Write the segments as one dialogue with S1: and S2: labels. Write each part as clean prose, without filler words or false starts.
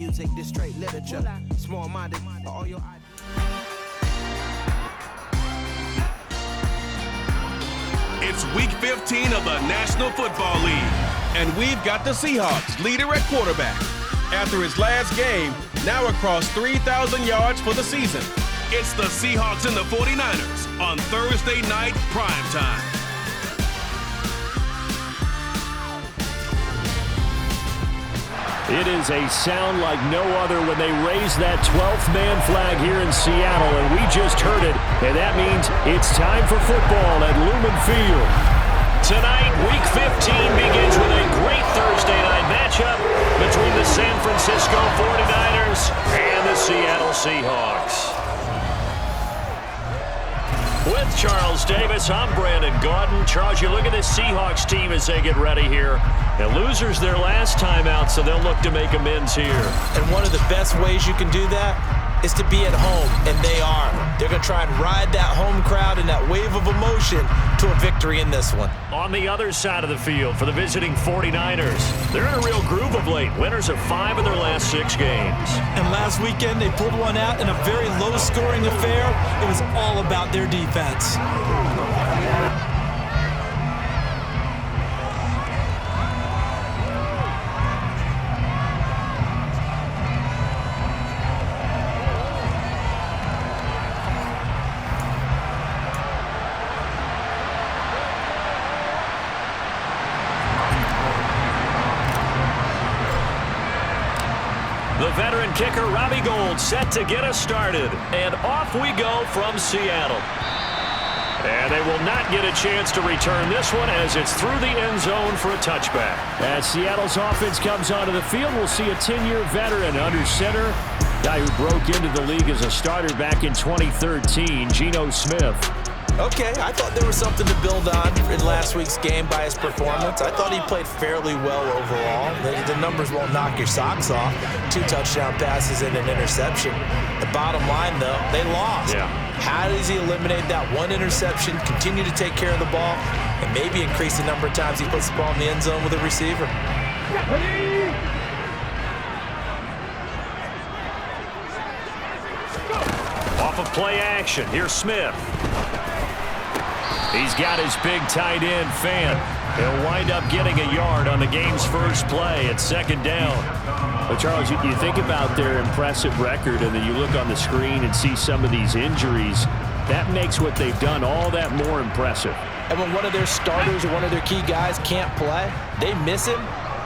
S1: Music, this straight literature, small-minded for all your ideas.
S2: It's week 15 of the National Football League, and we've got the Seahawks leader at quarterback. After his last game, now across 3,000 yards for the season. It's the Seahawks and the 49ers on Thursday night primetime.
S3: It is a sound like no other when they raise that 12th man flag here in Seattle, and we just heard it, and that means it's time for football at Lumen Field. Tonight, Week 15 begins with a great Thursday night matchup between the San Francisco 49ers and the Seattle Seahawks. With Charles Davis, I'm Brandon Gaudin. Charles, you look at this Seahawks team as they get ready here. And losers their last time out, so they'll look to make amends here.
S4: And one of the best ways you can do that is to be at home, and they are. They're going to try and ride that home crowd and that wave of emotion to a victory in this one.
S3: On the other side of the field for the visiting 49ers, they're in a real groove of late. Winners of 5 of their last 6 games.
S5: And last weekend, they pulled one out in a very low-scoring affair. It was all about their defense.
S3: The veteran kicker, Robbie Gould, set to get us started. And off we go from Seattle. And they will not get a chance to return this one as it's through the end zone for a touchback. As Seattle's offense comes onto the field, we'll see a 10-year veteran under center. Guy who broke into the league as a starter back in 2013, Geno Smith.
S4: Okay, I thought there was something to build on in last week's game by his performance. I thought he played fairly well overall. The numbers won't knock your socks off. 2 touchdown passes and an interception. The bottom line, though, they lost.
S3: Yeah.
S4: How does he eliminate that one interception, continue to take care of the ball, and maybe increase the number of times he puts the ball in the end zone with a receiver?
S3: Off of play action, here's Smith. He's got his big tight end, Fan. He'll wind up getting a yard on the game's first play at 2nd down. But Charles, you think about their impressive record, and then you look on the screen and see some of these injuries. That makes what they've done all that more impressive.
S4: And when one of their starters or one of their key guys can't play, they miss him,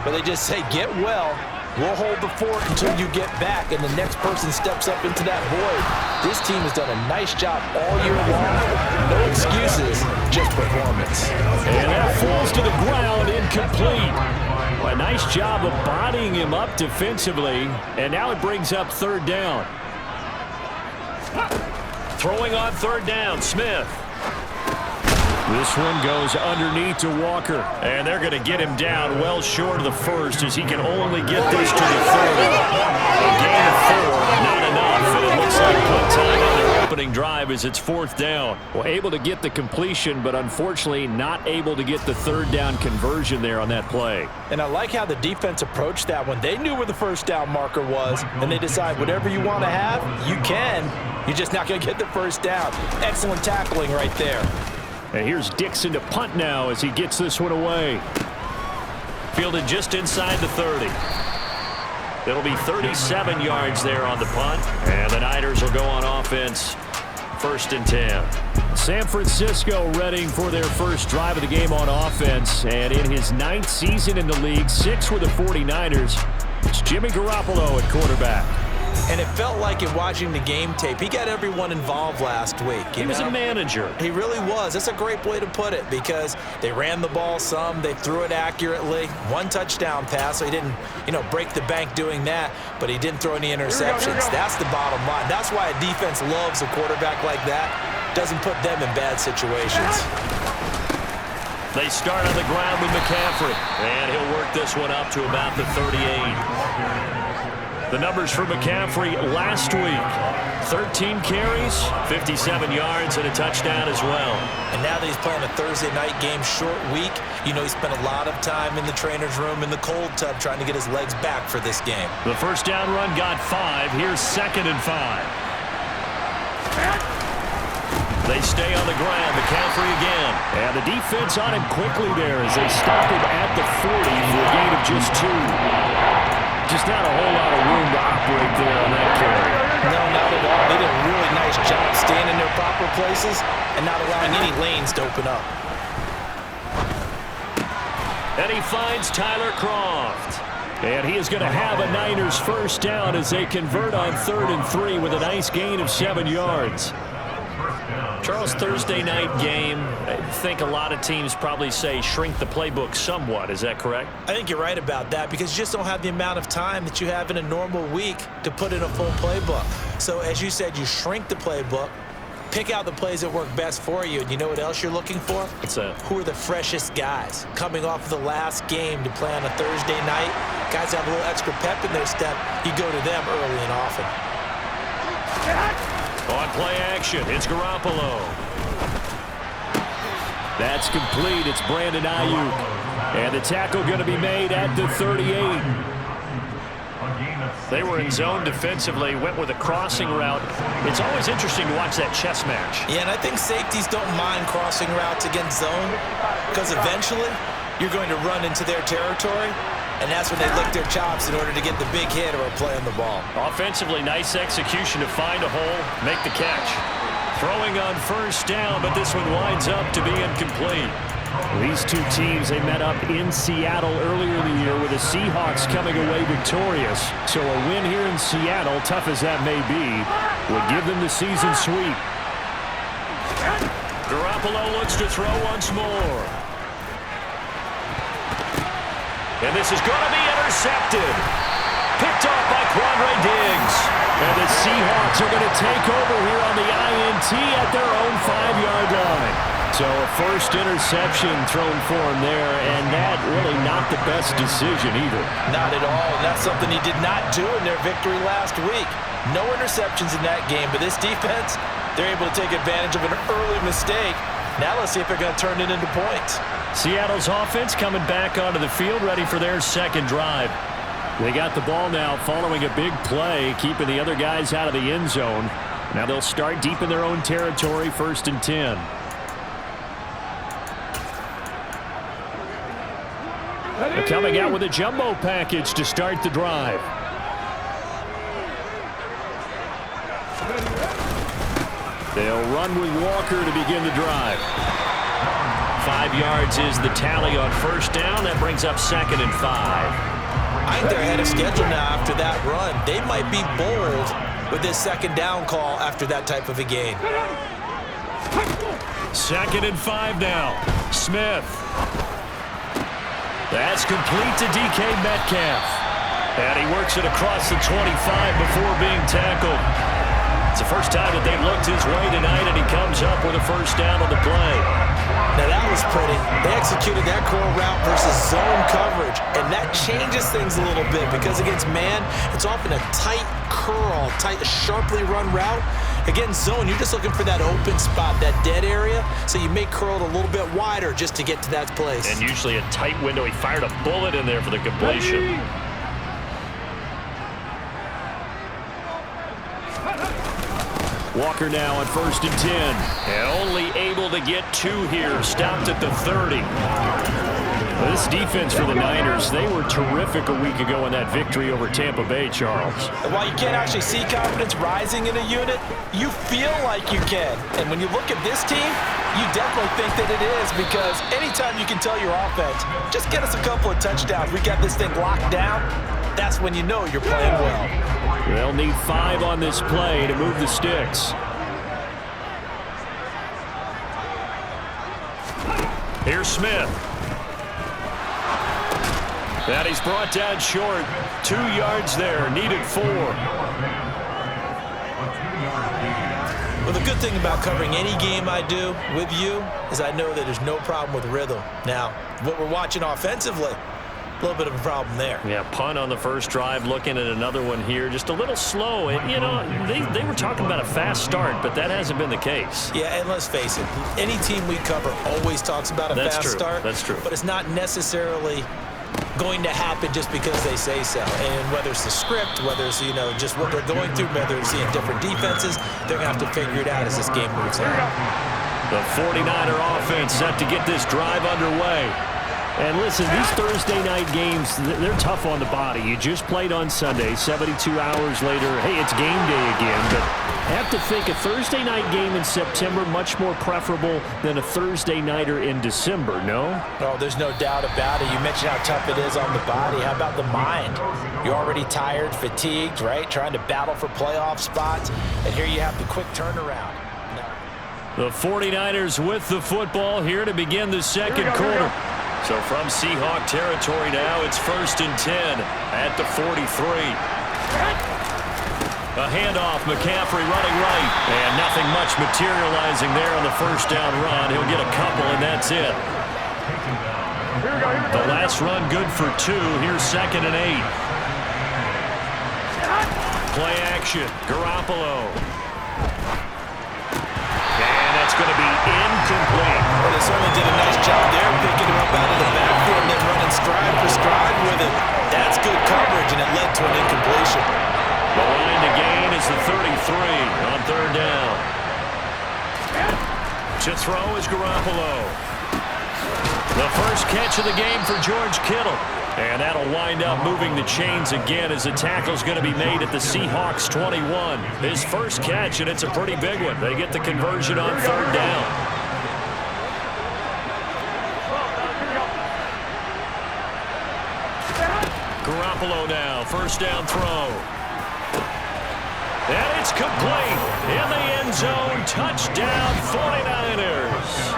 S4: but they just say, get well. We'll hold the fort until you get back, and the next person steps up into that void. This team has done a nice job all year long. No excuses, just performance.
S3: And that falls to the ground, incomplete. A nice job of bodying him up defensively, and now it brings up 3rd down. Throwing on 3rd down, Smith. This one goes underneath to Walker. And they're going to get him down well short of the first as he can only get this to the 30. A gain of 4, not enough. And it looks like punt time on their opening drive as it's 4th down. Well, able to get the completion, but unfortunately not able to get the 3rd down conversion there on that play.
S4: And I like how the defense approached that one. They knew where the 1st down marker was, and they decide whatever you want to have, you can. You're just not going to get the 1st down. Excellent tackling right there.
S3: And here's Dixon to punt now as he gets this one away. Fielded just inside the 30. It'll be 37 yards there on the punt. And the Niners will go on offense, 1st and 10. San Francisco readying for their first drive of the game on offense. And in his 9th season in the league, 6 with the 49ers, it's Jimmy Garoppolo at quarterback.
S4: And it felt like in watching the game tape, he got everyone involved last week.
S3: He was a manager.
S4: He really was. That's a great way to put it because they ran the ball some, they threw it accurately. 1 touchdown pass, so he didn't, break the bank doing that, but he didn't throw any interceptions. That's the bottom line. That's why a defense loves a quarterback like that. Doesn't put them in bad situations.
S3: They start on the ground with McCaffrey, and he'll work this one up to about the 38. The numbers for McCaffrey last week: 13 carries, 57 yards, and a touchdown as well.
S4: And now that he's playing a Thursday night game, short week, you know he spent a lot of time in the trainer's room in the cold tub trying to get his legs back for this game.
S3: The first down run got 5. Here's 2nd and 5. They stay on the ground. McCaffrey again. And the defense on him quickly there as they stop him at the 40 for a gain of just 2. Just not a whole lot of room to operate there on that carry.
S4: No, not at all. They did a really nice job staying in their proper places and not allowing any lanes to open up.
S3: And he finds Tyler Kroft. And he is going to have a Niners first down as they convert on 3rd and 3 with a nice gain of 7 yards. Charles, Thursday night game, I think a lot of teams probably say shrink the playbook somewhat. Is that correct?
S4: I think you're right about that because you just don't have the amount of time that you have in a normal week to put in a full playbook. So as you said, you shrink the playbook, pick out the plays that work best for you, and you know what else you're looking for?
S3: What's that? Who
S4: are the freshest guys coming off the last game to play on a Thursday night? Guys have a little extra pep in their step. You go to them early and often.
S3: On play action, it's Garoppolo. That's complete. It's Brandon Ayuk. And the tackle going to be made at the 38. They were in zone defensively, went with a crossing route. It's always interesting to watch that chess match.
S4: Yeah, and I think safeties don't mind crossing routes against zone because eventually you're going to run into their territory. And that's when they lick their chops in order to get the big hit or a play on the ball.
S3: Offensively, nice execution to find a hole, make the catch. Throwing on first down, but this one winds up to be incomplete. These two teams, they met up in Seattle earlier in the year with the Seahawks coming away victorious. So a win here in Seattle, tough as that may be, would give them the season sweep. Garoppolo looks to throw once more. And this is going to be intercepted. Picked off by Quandre Diggs. And the Seahawks are going to take over here on the INT at their own 5-yard line. So a first interception thrown for him there, and that really not the best decision either.
S4: Not at all, and that's something he did not do in their victory last week. No interceptions in that game, but this defense, they're able to take advantage of an early mistake. Now let's see if they're going to turn it into points.
S3: Seattle's offense coming back onto the field, ready for their second drive. They got the ball now following a big play, keeping the other guys out of the end zone. Now they'll start deep in their own territory, 1st and 10. They're coming out with a jumbo package to start the drive. They'll run with Walker to begin the drive. 5 yards is the tally on first down. That brings up 2nd and 5.
S4: I think they're ahead of schedule now after that run. They might be bold with this 2nd down call after that type of a game.
S3: 2nd and 5 now. Smith. That's complete to DK Metcalf. And he works it across the 25 before being tackled. It's the first time that they've looked his way tonight, and he comes up with a first down on the play.
S4: Now that was pretty. They executed that curl route versus zone coverage, and that changes things a little bit because against man, it's often a tight curl, tight, sharply run route. Against zone, you're just looking for that open spot, that dead area, so you may curl it a little bit wider just to get to that place.
S3: And usually a tight window. He fired a bullet in there for the completion. Walker now on 1st and 10. And only able to get 2 here. Stopped at the 30. This defense for the Niners, they were terrific a week ago in that victory over Tampa Bay, Charles.
S4: And while you can't actually see confidence rising in a unit, you feel like you can. And when you look at this team, you definitely think that it is because anytime you can tell your offense, just get us a couple of touchdowns, we got this thing locked down, that's when you know you're playing well.
S3: They'll need 5 on this play to move the sticks. Here's Smith. And he's brought down short. 2 yards there, needed 4.
S4: Well, the good thing about covering any game I do with you is I know that there's no problem with rhythm. Now, what we're watching offensively, little bit of a problem there.
S3: Yeah, punt on the first drive, looking at another one here. Just a little slow. And, you know, they were talking about a fast start, but that hasn't been the case.
S4: Yeah, and let's face it, any team we cover always talks about a fast start.
S3: That's true.
S4: But it's not necessarily going to happen just because they say so. And whether it's the script, whether it's, you know, just what they're going through, whether they're seeing different defenses, they're going to have to figure it out as this game moves on.
S3: The 49er offense set to get this drive underway. And listen, these Thursday night games, they're tough on the body. You just played on Sunday, 72 hours later, hey, it's game day again. But I have to think a Thursday night game in September much more preferable than a Thursday nighter in December, no?
S4: Oh, there's no doubt about it. You mentioned how tough it is on the body. How about the mind? You're already tired, fatigued, right? Trying to battle for playoff spots. And here you have the quick turnaround.
S3: The 49ers with the football here to begin the second quarter. So from Seahawk territory now, it's 1st and 10 at the 43. A handoff, McCaffrey running right. And nothing much materializing there on the first down run. He'll get a couple, and that's it. The last run good for 2. Here's 2nd and 8. Play action, Garoppolo. And that's going to be incomplete.
S4: Well, they certainly did a nice job there, picking him up out of the backfield and then running stride for stride with it. That's good coverage, and it led to an incompletion.
S3: The line to gain is the 33 on 3rd down. To throw is Garoppolo. The first catch of the game for George Kittle. And that'll wind up moving the chains again as the tackle's going to be made at the Seahawks 21. His first catch, and it's a pretty big one. They get the conversion on 3rd down. Garoppolo now, first down throw. And it's complete in the end zone. Touchdown 49ers.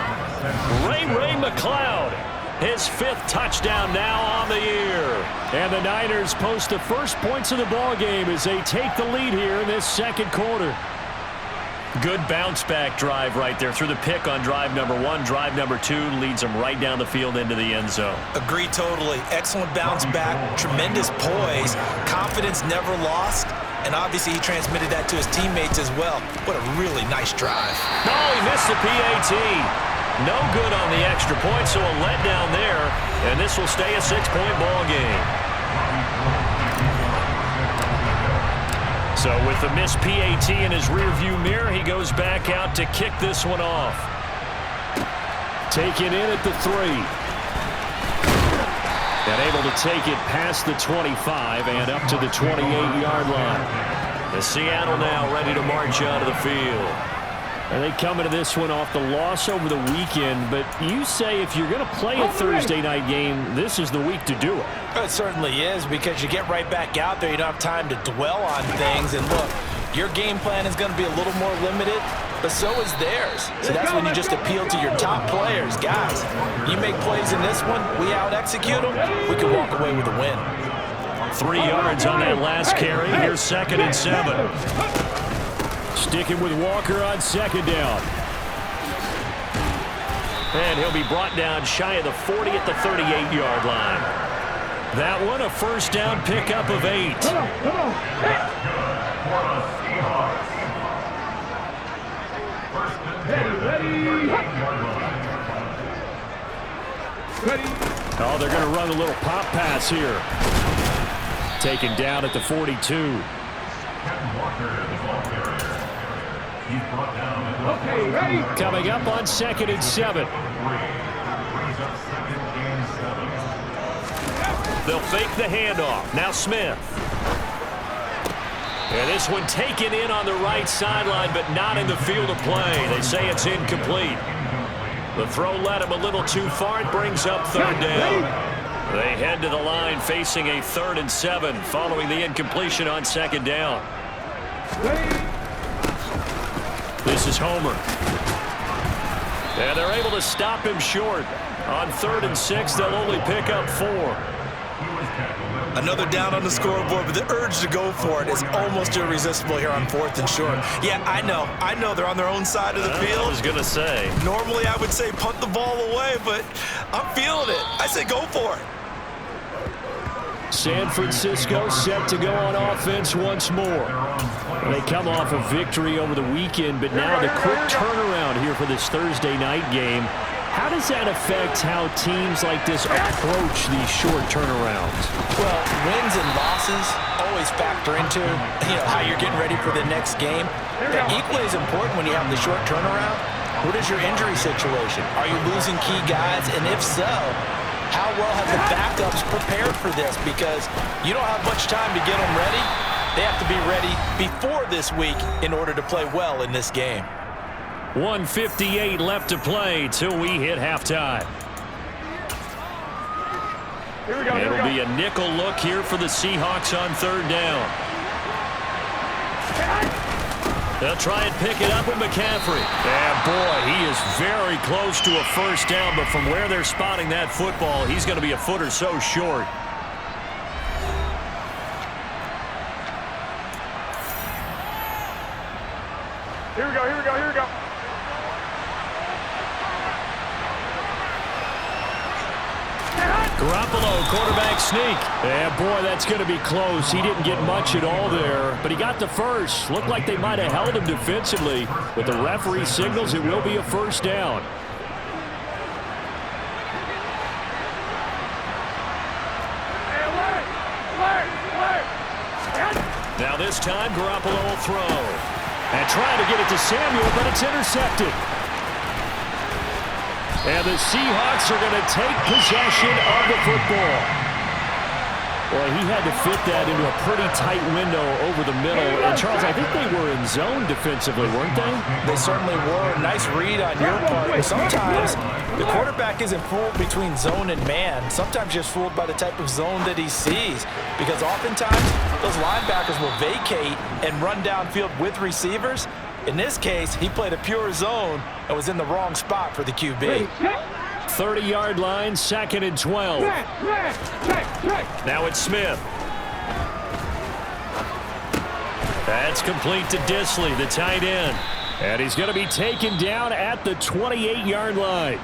S3: Ray McCloud, his 5th touchdown now on the year. And the Niners post the first points of the ball game as they take the lead here in this second quarter. Good bounce-back drive right there through the pick on drive number 1. Drive number 2 leads them right down the field into the end zone.
S4: Agree totally. Excellent bounce back, tremendous poise, confidence never lost, and obviously he transmitted that to his teammates as well. What a really nice drive.
S3: No, he missed the PAT. No good on the extra point, so a letdown there, and this will stay a 6-point ball game. So with the missed PAT in his rearview mirror, he goes back out to kick this one off. Taken in at the 3. And able to take it past the 25 and up to the 28-yard line. The Seattle now ready to march out of the field. And they come into this one off the loss over the weekend, but you say if you're going to play a Thursday night game, this is the week to do it.
S4: It certainly is, because you get right back out there. You don't have time to dwell on things. And look, your game plan is going to be a little more limited, but so is theirs. So that's when you just appeal to your top players. Guys, you make plays in this one, we out-execute them, we can walk away with a win.
S3: 3 yards on that last carry. Here's 2nd and 7. Sticking with Walker on 2nd down. And he'll be brought down shy of the 40 at the 38-yard line. That one a first down pickup of 8. Oh, they're going to run a little pop pass here. Taken down at the 42. Coming up on 2nd and 7. They'll fake the handoff. Now Smith. And this one taken in on the right sideline, but not in the field of play. They say it's incomplete. The throw led him a little too far. It brings up 3rd down. They head to the line facing a 3rd and 7 following the incompletion on 2nd down. This is Homer. And they're able to stop him short. On 3rd and 6, they'll only pick up 4.
S4: Another down on the scoreboard, but the urge to go for it is almost irresistible here on 4th and short. Yeah, I know they're on their own side of the field.
S3: I was going to say.
S4: Normally I would say punt the ball away, but I'm feeling it. I say go for it.
S3: San Francisco set to go on offense once more. They come off a victory over the weekend, but now the quick turnaround here for this Thursday night game. How does that affect how teams like this approach these short turnarounds?
S4: Well, wins and losses always factor into how you're getting ready for the next game. But equally as important when you have the short turnaround, what is your injury situation? Are you losing key guys? And if so, how well have the backups prepared for this? Because you don't have much time to get them ready. They have to be ready before this week in order to play well in this game.
S3: 1:58 left to play till we hit halftime. It'll be a nickel look here for the Seahawks on third down. They'll try and pick it up with McCaffrey. And boy, he is very close to a first down, but from where they're spotting that football, he's going to be a foot or so short.
S6: Here we go, here we go, here we go.
S3: Garoppolo, quarterback sneak. And boy, that's going to be close. He didn't get much at all there, but he got the first. Looked like they might have held him defensively. With the referee signals, it will be a first down. Now this time, Garoppolo will throw. And trying to get it to Samuel, but it's intercepted. And the Seahawks are going to take possession of the football. Well, he had to fit that into a pretty tight window over the middle. And, Charles, I think they were in zone defensively, weren't they?
S4: They certainly were. Nice read on your part. But sometimes the quarterback isn't fooled between zone and man. Sometimes just fooled by the type of zone that he sees. Because oftentimes those linebackers will vacate and run downfield with receivers. In this case, he played a pure zone and was in the wrong spot for the QB.
S3: 30-yard line, 2nd and 12. Now it's Smith. That's complete to Disley, the tight end. And he's going to be taken down at the 28-yard line.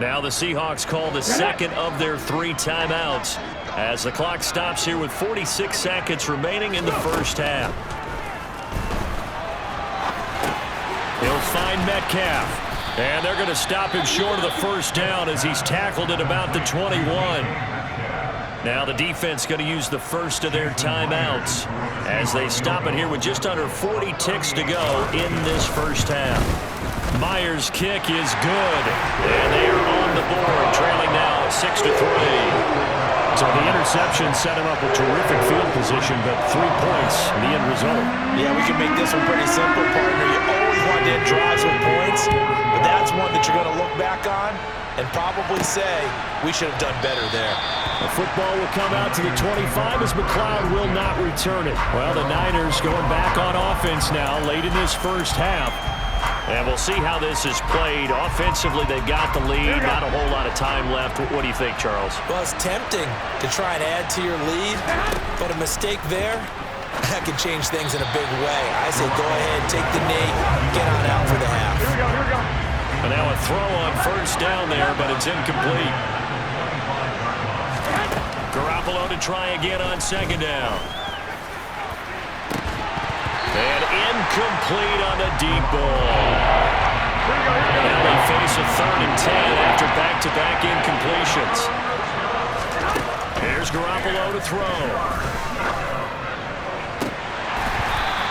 S3: Now the Seahawks call the second of their 3 timeouts as the clock stops here with 46 seconds remaining in the first half. He'll find Metcalf. And they're going to stop him short of the first down as he's tackled at about the 21. Now the defense going to use the first of their timeouts as they stop it here with just under 40 ticks to go in this first half. Myers' kick is good. And they are on the board, trailing now 6-3. So the interception set him up with terrific field position, but 3 points in the end result.
S4: Yeah, we can make this one pretty simple, partner. You always want to hit drives with points, but that's one that you're going to look back on and probably say, we should have done better there.
S3: The football will come out to the 25 as McLeod will not return it. Well, the Niners going back on offense now late in this first half. And we'll see how this is played. Offensively, they've got the lead. Not a whole lot of time left. What do you think, Charles?
S4: Well, it's tempting to try and add to your lead, but a mistake there, that could change things in a big way. I say go ahead, take the knee, get on out for the half.
S6: Here we go, here we go.
S3: And now a throw on first down there, but it's incomplete. Garoppolo to try again on second down. And incomplete on the deep ball. Now they face a 3rd and 10 after back-to-back incompletions. Here's Garoppolo to throw.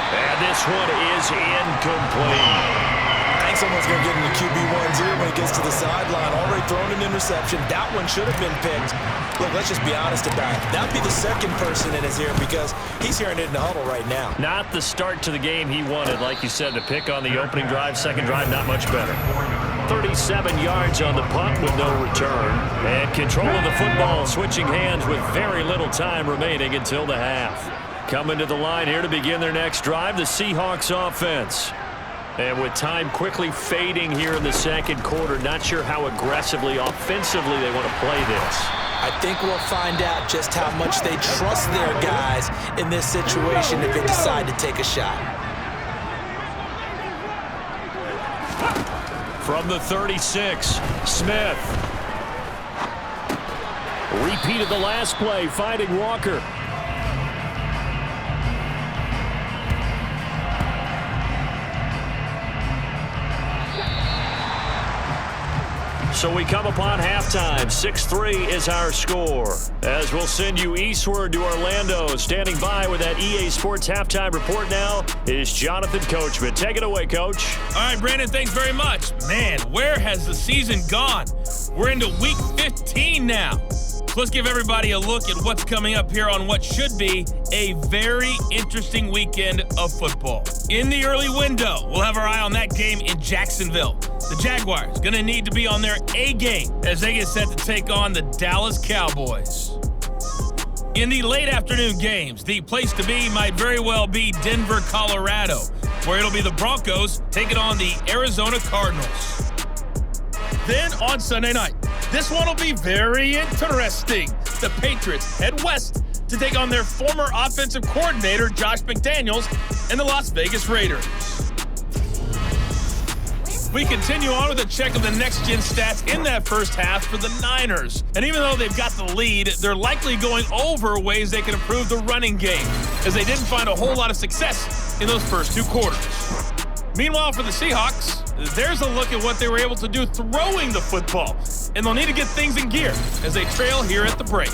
S3: And this one is incomplete.
S4: I think someone's going to get into QB1's ear when he gets to the sideline. Already thrown an interception. That one should have been picked. Look, let's just be honest about it. That would be the second person in his ear because he's hearing it in the huddle right now.
S3: Not the start to the game he wanted. Like you said, the pick on the opening drive, second drive, not much better. 37 yards on the punt with no return. And control of the football, switching hands with very little time remaining until the half. Coming to the line here to begin their next drive, the Seahawks offense. And with time quickly fading here in the second quarter, not sure how aggressively, offensively they want to play this.
S4: I think we'll find out just how much they trust their guys in this situation if they decide to take a shot.
S3: From the 36, Smith. Repeated the last play, finding Walker. So we come upon halftime. 6-3 is our score. As we'll send you eastward to Orlando. Standing by with that EA Sports halftime report now is Jonathan Coachman. Take it away, Coach.
S7: All right, Brandon, thanks very much. Man, where has the season gone? We're into week 15 now. So let's give everybody a look at what's coming up here on what should be a very interesting weekend of football. In the early window, we'll have our eye on that game in Jacksonville. The Jaguars going to need to be on their A game as they get set to take on the Dallas Cowboys. In the late afternoon games, the place to be might very well be Denver, Colorado, where it'll be the Broncos taking on the Arizona Cardinals. Then on Sunday night, this one will be very interesting. The Patriots head west to take on their former offensive coordinator, Josh McDaniels, and the Las Vegas Raiders. We continue on with a check of the next-gen stats in that first half for the Niners. And even though they've got the lead, they're likely going over ways they can improve the running game, as they didn't find a whole lot of success in those first two quarters. Meanwhile, for the Seahawks, there's a look at what they were able to do throwing the football, and they'll need to get things in gear as they trail here at the break.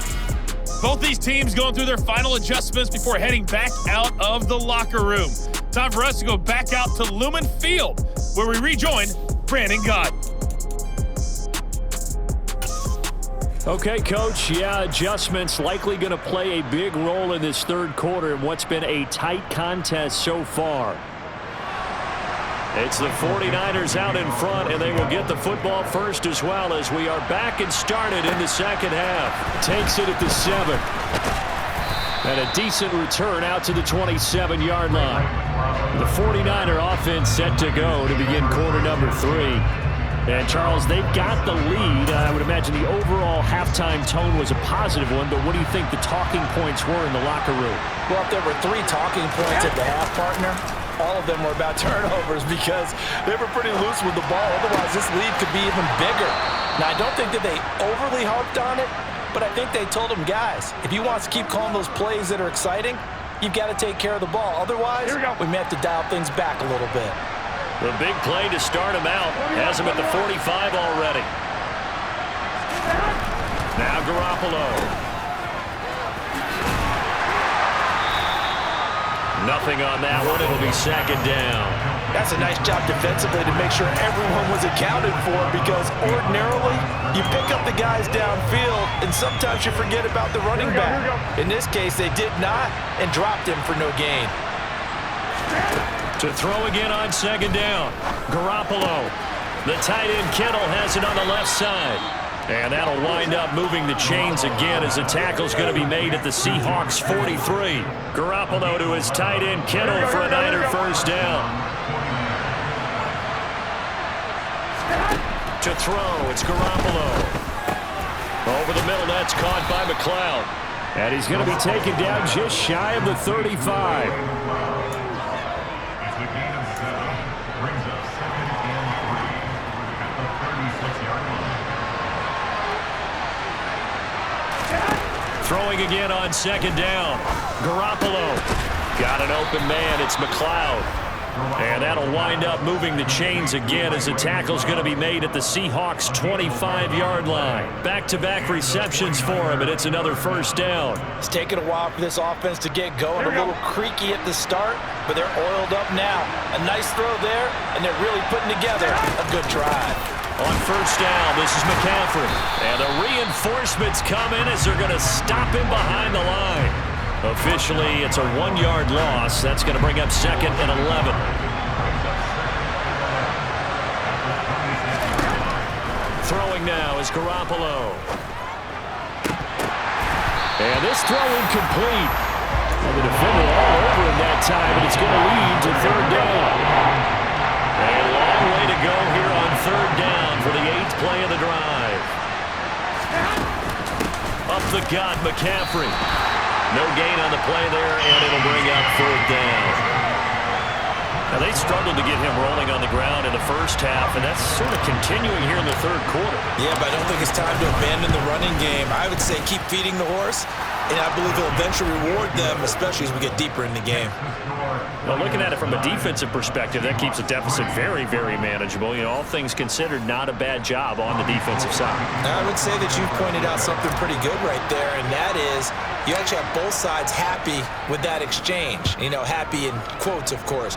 S7: Both these teams going through their final adjustments before heading back out of the locker room. Time for us to go back out to Lumen Field, where we rejoin Brandon Gott.
S3: Okay, Coach. Yeah, adjustments likely going to play a big role in this third quarter in what's been a tight contest so far. It's the 49ers out in front, and they will get the football first as well as we are back and started in the second half. Takes it at the 7. And a decent return out to the 27-yard line. The 49er offense set to go to begin quarter number 3. And, Charles, they've got the lead. I would imagine the overall halftime tone was a positive one, but what do you think the talking points were in the locker room?
S4: Well, if there were 3 talking points at the half, partner, all of them were about turnovers because they were pretty loose with the ball. Otherwise, this lead could be even bigger. Now, I don't think that they overly harped on it, but I think they told them, guys, if you want to keep calling those plays that are exciting, you've got to take care of the ball. Otherwise, we may have to dial things back a little bit.
S3: The big play to start him out has him at the 45 already. Now Garoppolo. Nothing on that one. It'll be second down.
S4: That's a nice job defensively to make sure everyone was accounted for, because ordinarily you pick up the guys downfield and sometimes you forget about the running back. In this case, they did not and dropped him for no gain.
S3: To throw again on second down. Garoppolo. The tight end Kittle has it on the left side. And that'll wind up moving the chains again as the tackle's going to be made at the Seahawks 43. Garoppolo to his tight end Kittle for a Niner first down. To throw, it's Garoppolo. Over the middle, that's caught by McLeod. And he's going to be taken down just shy of the 35. Throwing again on second down. Garoppolo. Got an open man. It's McLeod. And that'll wind up moving the chains again as the tackle's going to be made at the Seahawks 25-yard line. Back-to-back receptions for him, and it's another first down.
S4: It's taken a while for this offense to get going. A little creaky at the start, but they're oiled up now. A nice throw there, and they're really putting together a good drive.
S3: On first down, this is McCaffrey. And the reinforcements come in as they're going to stop him behind the line. Officially, it's a 1-yard loss. That's going to bring up second and 11. Throwing now is Garoppolo. And this throw incomplete. And the defender all over him that time, and it's going to lead to third down. A long way to go here on third down for the 8th play of the drive. Up the gut, McCaffrey. No gain on the play there, and it'll bring up fourth down. Now, they struggled to get him rolling on the ground in the first half, and that's sort of continuing here in the third quarter.
S4: Yeah, but I don't think it's time to abandon the running game. I would say keep feeding the horse, and I believe he'll eventually reward them, especially as we get deeper in the game.
S3: Well, looking at it from a defensive perspective, that keeps the deficit very, very manageable. You know, all things considered, not a bad job on the defensive side.
S4: I would say that you've pointed out something pretty good right there, and that is you actually have both sides happy with that exchange. You know, happy in quotes, of course.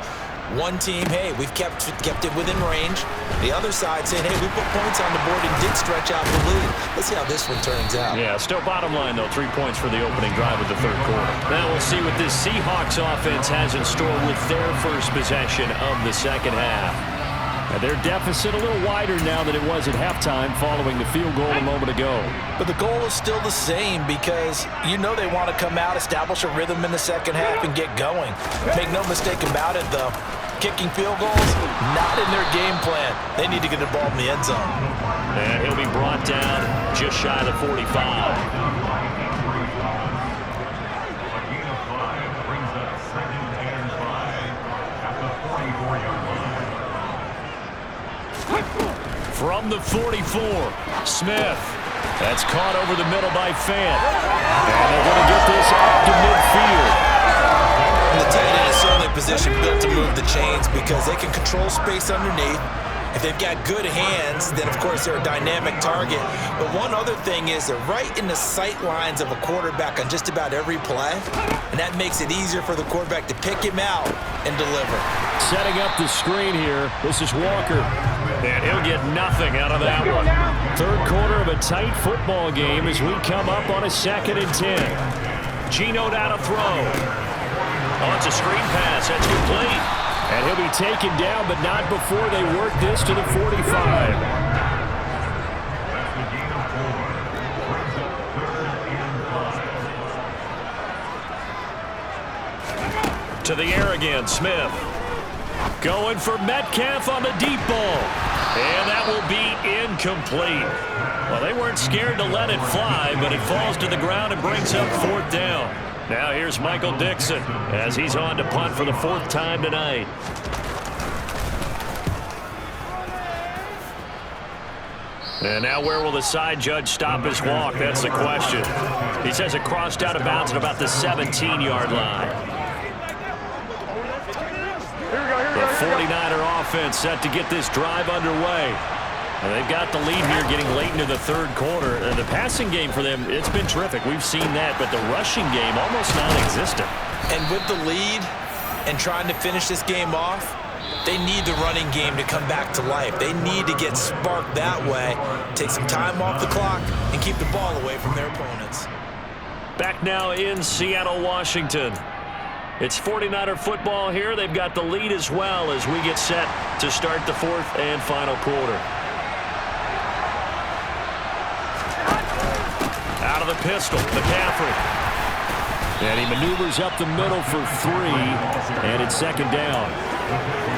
S4: One team, hey, we've kept it within range. The other side saying, hey, we put points on the board and did stretch out the lead. Let's see how this one turns out.
S3: Yeah, still bottom line, though, 3 points for the opening drive of the third quarter. Now we'll see what this Seahawks offense has in store with their first possession of the second half. Now their deficit a little wider now than it was at halftime following the field goal a moment ago.
S4: But the goal is still the same because you know they want to come out, establish a rhythm in the second half, and get going. Make no mistake about it, though. Kicking field goals, not in their game plan. They need to get the ball in the end zone.
S3: And he'll be brought down just shy of the 45. From the 44, Smith. That's caught over the middle by Fant. And they're going to get this up to midfield.
S4: The tight end is certainly a position built to move the chains because they can control space underneath. If they've got good hands, then, of course, they're a dynamic target. But one other thing is they're right in the sight lines of a quarterback on just about every play, and that makes it easier for the quarterback to pick him out and deliver.
S3: Setting up the screen here, this is Walker. And he'll get nothing out of that one. Third quarter of a tight football game as we come up on a 2nd and 10. Geno down to throw. Oh, it's a screen pass. That's complete. And he'll be taken down, but not before they work this to the 45. To the air again, Smith. Going for Metcalf on the deep ball. And that will be incomplete. Well, they weren't scared to let it fly, but it falls to the ground and brings up 4th down. Now here's Michael Dixon as he's on to punt for the 4th time tonight. And now where will the side judge stop his walk? That's the question. He says it crossed out of bounds at about the 17-yard line. The 49er offense set to get this drive underway. And they've got the lead here getting late into the third quarter. The passing game for them, it's been terrific. We've seen that, but the rushing game almost non-existent.
S4: And with the lead and trying to finish this game off, they need the running game to come back to life. They need to get sparked that way, take some time off the clock, and keep the ball away from their opponents.
S3: Back now in Seattle, Washington. It's 49er football here. They've got the lead as well as we get set to start the 4th and final quarter. Out of the pistol, McCaffrey. And he maneuvers up the middle for 3, and it's 2nd down.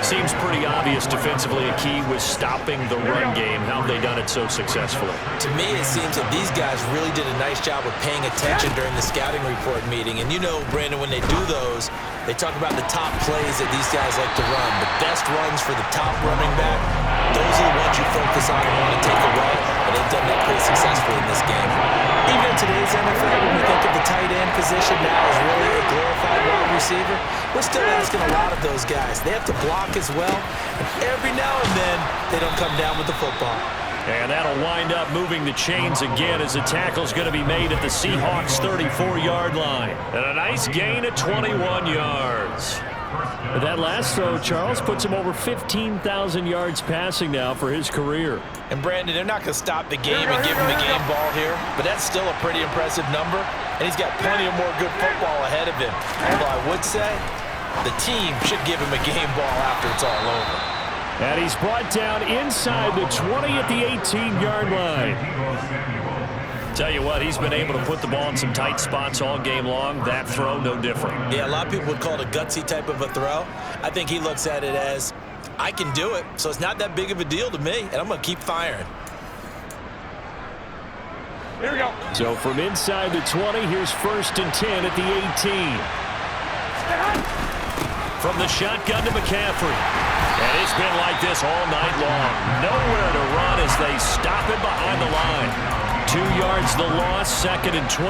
S3: Seems pretty obvious defensively a key was stopping the run game. How have they done it so successfully?
S4: To me, it seems that these guys really did a nice job of paying attention during the scouting report meeting. And you know, Brandon, when they do those, they talk about the top plays that these guys like to run. The best runs for the top running back, those are the ones you focus on and want to take away. And they've done that pretty successfully in this game. Even in today's NFL, when we think of the tight end position now as really a glorified wide receiver, we're still asking a lot of those guys. They have to block as well, and every now and then they don't come down with the football.
S3: And that'll wind up moving the chains again as the tackle's going to be made at the Seahawks' 34-yard line. And a nice gain of 21 yards. But that last throw, Charles, puts him over 15,000 yards passing now for his career.
S4: And Brandon, they're not going to stop the game and give him the game ball here, but that's still a pretty impressive number, and he's got plenty of more good football ahead of him. Although I would say the team should give him a game ball after it's all over.
S3: And he's brought down inside the 20 at the 18-yard line. Tell you what, he's been able to put the ball in some tight spots all game long. That throw, no different.
S4: Yeah, a lot of people would call it a gutsy type of a throw. I think he looks at it as, I can do it, so it's not that big of a deal to me, and I'm going to keep firing.
S6: Here we go.
S3: So from inside the 20, here's 1st and 10 at the 18. From the shotgun to McCaffrey. And it's been like this all night long. Nowhere to run as they stop him behind the line. 2 yards the loss, 2nd and 12.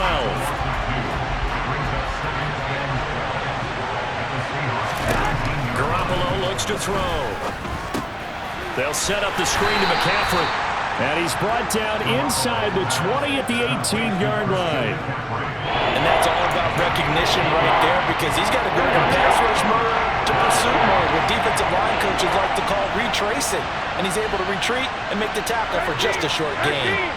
S3: Garoppolo looks to throw. They'll set up the screen to McCaffrey. And he's brought down inside the 20 at the 18-yard line.
S4: And that's all about recognition right there, because he's got to go from pass rush mode to pursuit mode, what defensive line coaches like to call retracing. And he's able to retreat and make the tackle for just a short gain.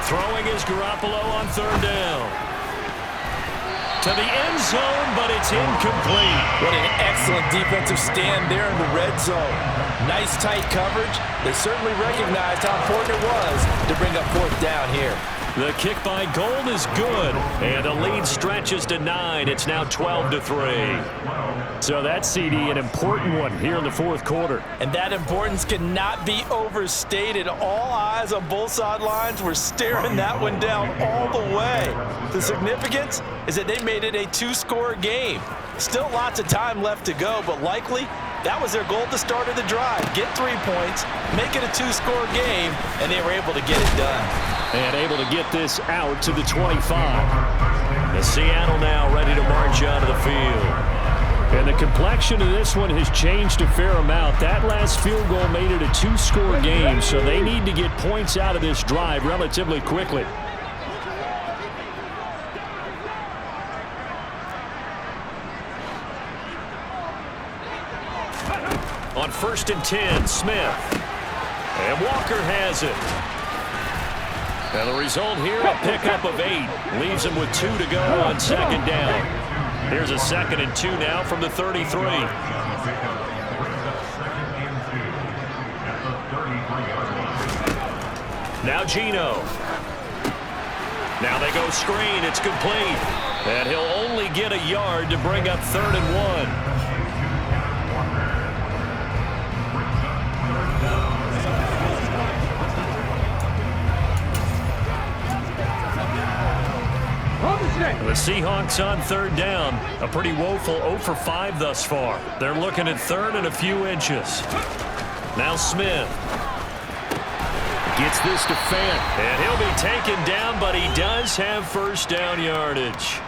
S3: Throwing is Garoppolo on 3rd down. To the end zone, but it's incomplete.
S4: What an excellent defensive stand there in the red zone. Nice tight coverage. They certainly recognized how important it was to bring up 4th down here.
S3: The kick by Gold is good, and the lead stretches to 9. It's now 12-3. So that CD, an important one here in the 4th quarter.
S4: And that importance cannot be overstated. All eyes on both sidelines were staring that one down all the way. The significance is that they made it a 2-score game. Still lots of time left to go, but likely that was their goal to start of the drive. Get 3 points, make it a 2-score game, and they were able to get it done.
S3: And able to get this out to the 25. The Seattle now ready to march out of the field. And the complexion of this one has changed a fair amount. That last field goal made it a 2-score game, so they need to get points out of this drive relatively quickly. On 1st and 10, Smith. And Walker has it. And the result here, a pickup of 8. Leaves him with 2 to go on 2nd down. Here's a 2nd and 2 now from the 33. Now Geno. Now they go screen. It's complete. And he'll only get a yard to bring up 3rd and 1. The Seahawks on 3rd down. A pretty woeful 0 for 5 thus far. They're looking at 3rd and a few inches. Now Smith. Gets this to Fant. And he'll be taken down, but he does have 1st down yardage.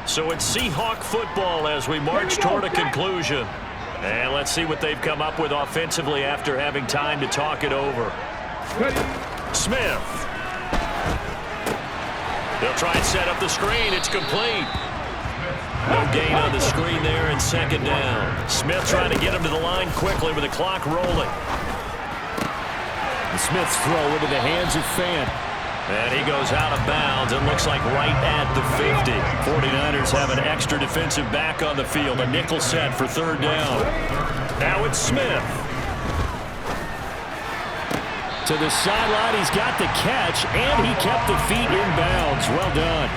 S3: So it's Seahawk football as we march toward a conclusion. And let's see what they've come up with offensively after having time to talk it over. Smith. They'll try and set up the screen. It's complete. No gain on the screen there, and 2nd down. Smith trying to get him to the line quickly with the clock rolling. And Smith's throw into the hands of Fant. And he goes out of bounds. It looks like right at the 50. 49ers have an extra defensive back on the field. A nickel set for 3rd down. Now it's Smith. To the sideline, he's got the catch, and he kept the feet in bounds. Well done.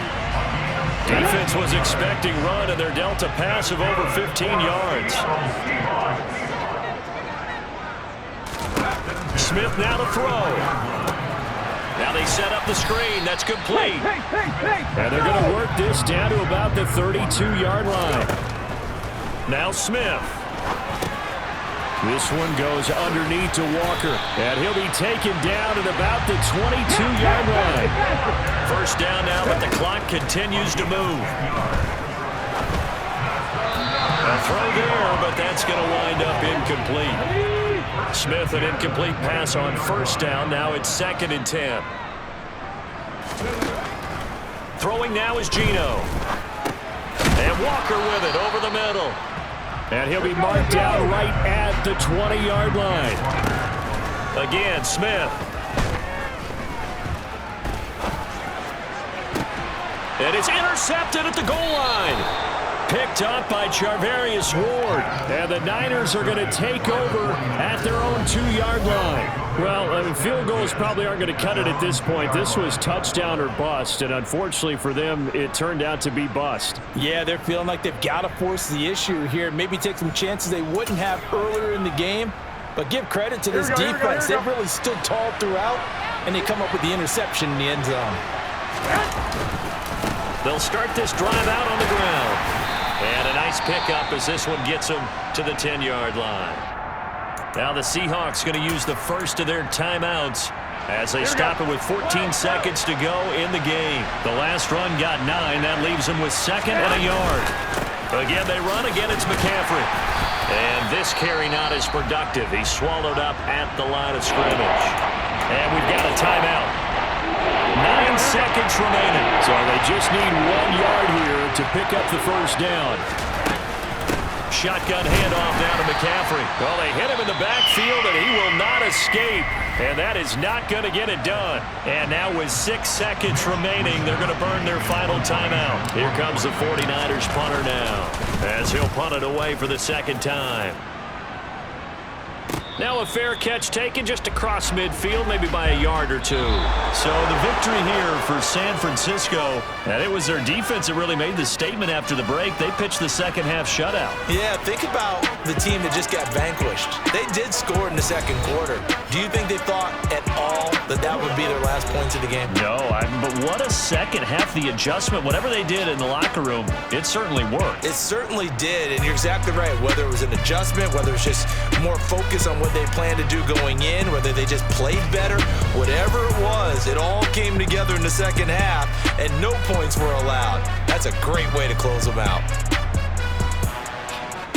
S3: Defense was expecting run, and they're dealt a pass of over 15 yards. Smith now to throw. Now they set up the screen. That's complete. And they're going to work this down to about the 32-yard line. Now Smith. This one goes underneath to Walker, and he'll be taken down at about the 22-yard line. 1st down now, but the clock continues to move. A throw there, but that's going to wind up incomplete. Smith, an incomplete pass on 1st down. Now it's 2nd and 10. Throwing now is Geno. And Walker with it over the middle. And he'll be marked down right at the 20-yard line. Again, Smith. And it's intercepted at the goal line. Picked up by Charvarius Ward. And the Niners are going to take over at their own 2-yard line. Well, field goals probably aren't going to cut it at this point. This was touchdown or bust, and unfortunately for them, it turned out to be bust.
S4: Yeah, they're feeling like they've got to force the issue here. Maybe take some chances they wouldn't have earlier in the game. But give credit to this defense. They've really stood tall throughout, and they come up with the interception in the end zone.
S3: They'll start this drive out on the ground. And a nice pickup as this one gets them to the 10-yard line. Now the Seahawks going to use the first of their timeouts as they stop it with 14 seconds to go in the game. The last run got 9. That leaves them with 2nd and a yard. Again, they run. Again, it's McCaffrey. And this carry not as productive. He's swallowed up at the line of scrimmage. And we've got a timeout. 9 seconds remaining.
S8: So they just need 1 yard here to pick up the first down.
S3: Shotgun handoff down to McCaffrey. Well, they hit him in the backfield, and he will not escape. And that is not going to get it done. And now with 6 seconds remaining, they're going to burn their final timeout. Here comes the 49ers punter now, as he'll punt it away for the second time. Now a fair catch taken just across midfield, maybe by a yard or 2.
S8: So the victory here for San Francisco, and it was their defense that really made the statement after the break. They pitched the second-half shutout.
S4: Yeah, think about the team that just got vanquished. They did score in the second quarter. Do you think they thought at all that that would be their last points of the game?
S8: No, but what a second half. The adjustment, whatever they did in the locker room, it certainly worked.
S4: It certainly did, and you're exactly right. Whether it was an adjustment, whether it's just more focus on what they planned to do going in, whether they just played better, whatever it was, it all came together in the second half, and no points were allowed. That's a great way to close them out.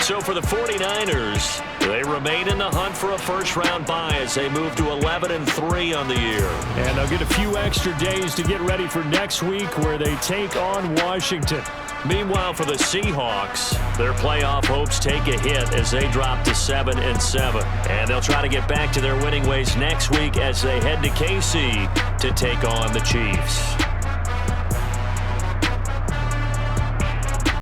S3: So for the 49ers, they remain in the hunt for a first-round bye as they move to 11-3 on the year.
S8: And they'll get a few extra days to get ready for next week where they take on Washington.
S3: Meanwhile, for the Seahawks, their playoff hopes take a hit as they drop to 7-7. And they'll try to get back to their winning ways next week as they head to KC to take on the Chiefs.